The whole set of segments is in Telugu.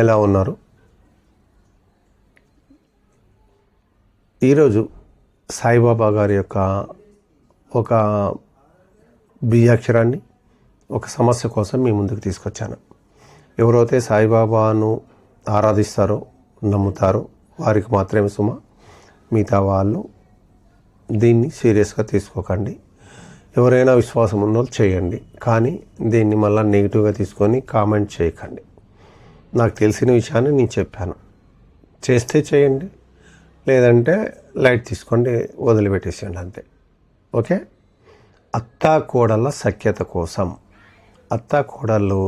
ఎలా ఉన్నారు? ఈరోజు సాయిబాబా గారి యొక్క ఒక బీజాక్షరాన్ని ఒక సమస్య కోసం మీ ముందుకు తీసుకొచ్చాను. ఎవరైతే సాయిబాబాను ఆరాధిస్తారో నమ్ముతారో వారికి మాత్రమే సుమ, మిగతా వాళ్ళు దీన్ని సీరియస్గా తీసుకోకండి. ఎవరైనా విశ్వాసం ఉన్నోళ్ళు చేయండి, కానీ దీన్ని మళ్ళీ నెగిటివ్గా తీసుకొని కామెంట్ చేయకండి. నాకు తెలిసిన విషయాన్ని నేను చెప్పాను, చేస్తే చేయండి, లేదంటే లైట్ తీసుకోండి, వదిలిపెట్టేసేయండి అంతే. ఓకే. అత్తా కోడళ్ళ సఖ్యత కోసం, అత్తా కోడళ్ళు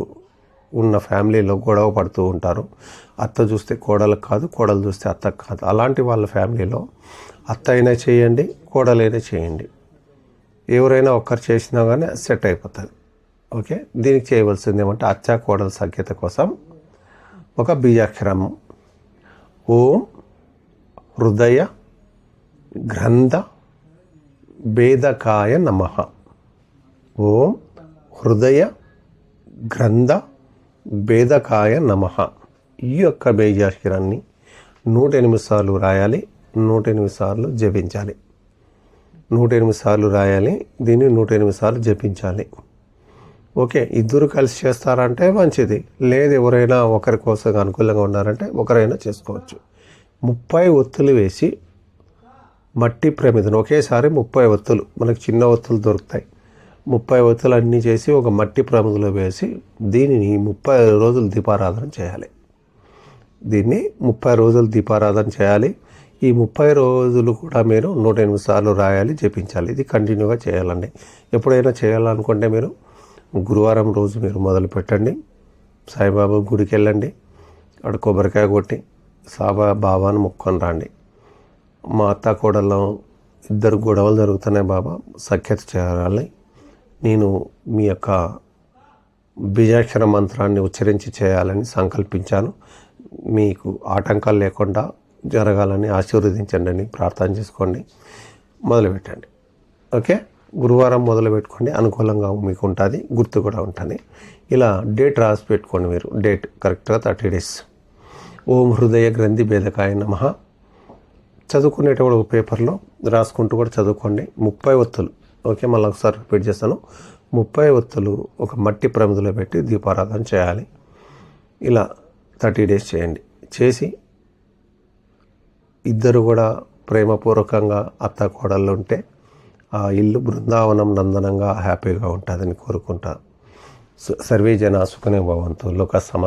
ఉన్న ఫ్యామిలీలో గొడవ పడుతూ ఉంటారు. అత్త చూస్తే కోడలకు కాదు, కోడలు చూస్తే అత్తకు కాదు. అలాంటి వాళ్ళ ఫ్యామిలీలో అత్త అయినా చేయండి, కోడలైనా చేయండి, ఎవరైనా ఒక్కరు చేసినా కానీ సెట్ అయిపోతుంది. ఓకే. దీనికి చేయవలసింది ఏమంటే అత్తా కోడల సఖ్యత కోసం ఒక బీజాక్షరం ఓం హృదయ గ్రంథ భేదకాయ నమః. ఓం హృదయ గ్రంథ భేదకాయ నమః. ఈ యొక్క బీజాక్షరాన్ని 108 సార్లు రాయాలి, 108 సార్లు జపించాలి. 108 సార్లు రాయాలి, దీన్ని 108 సార్లు జపించాలి. ఓకే. ఇద్దరు కలిసి చేస్తారంటే మంచిది, లేదు ఎవరైనా ఒకరి కోసం అనుకూలంగా ఉన్నారంటే ఒకరైనా చేసుకోవచ్చు. 30 ఒత్తులు వేసి మట్టి ప్రమిదను ఒకేసారి 30 ఒత్తులు, మనకు చిన్న ఒత్తులు దొరుకుతాయి, 30 ఒత్తులు అన్నీ చేసి ఒక మట్టి ప్రమిదలో వేసి దీనిని 30 రోజులు దీపారాధన చేయాలి. దీన్ని 30 రోజులు దీపారాధన చేయాలి. ఈ 30 రోజులు కూడా మీరు 108 సార్లు రాయాలి, జపించాలి. ఇది కంటిన్యూగా చేయాలండి. ఎప్పుడైనా చేయాలనుకుంటే మీరు గురువారం రోజు మీరు మొదలు పెట్టండి. సాయిబాబా గుడికి వెళ్ళండి, అక్కడ కొబ్బరికాయ కొట్టి బాబాను మొక్కొని రండి. మా అత్త కోడల్లో ఇద్దరు గొడవలు జరుగుతున్నాయి బాబా, సఖ్యత చేయాలి, నేను మీ యొక్క బీజాక్షర మంత్రాన్ని ఉచ్చరించి చేయాలని సంకల్పించాను, మీకు ఆటంకాలు లేకుండా జరగాలని ఆశీర్వదించండి అని ప్రార్థన చేసుకోండి, మొదలుపెట్టండి. ఓకే. గురువారం మొదలు పెట్టుకోండి, అనుకూలంగా మీకు ఉంటుంది, గుర్తు కూడా ఉంటుంది. ఇలా డేట్ రాసి పెట్టుకోండి, మీరు డేట్ కరెక్ట్గా 30 డేస్. ఓం హృదయ గ్రంథి భేదకాయ నమః. చదువుకునేటప్పుడు పేపర్లో రాసుకుంటూ కూడా చదువుకోండి. 30 ఒత్తులు. ఓకే. మళ్ళీ ఒకసారి రిపీట్ చేస్తాను. 30 ఒత్తులు ఒక మట్టి ప్రమిదలో పెట్టి దీపారాధన చేయాలి. ఇలా 30 డేస్ చేయండి. చేసి ఇద్దరు కూడా ప్రేమపూర్వకంగా అత్త కోడళ్ళు ఉంటే ఆ ఇల్లు బృందావనం నందనంగా హ్యాపీగా ఉంటుందని కోరుకుంటా. సర్వే జన సుఖినో భవంతు. లోక సమస్త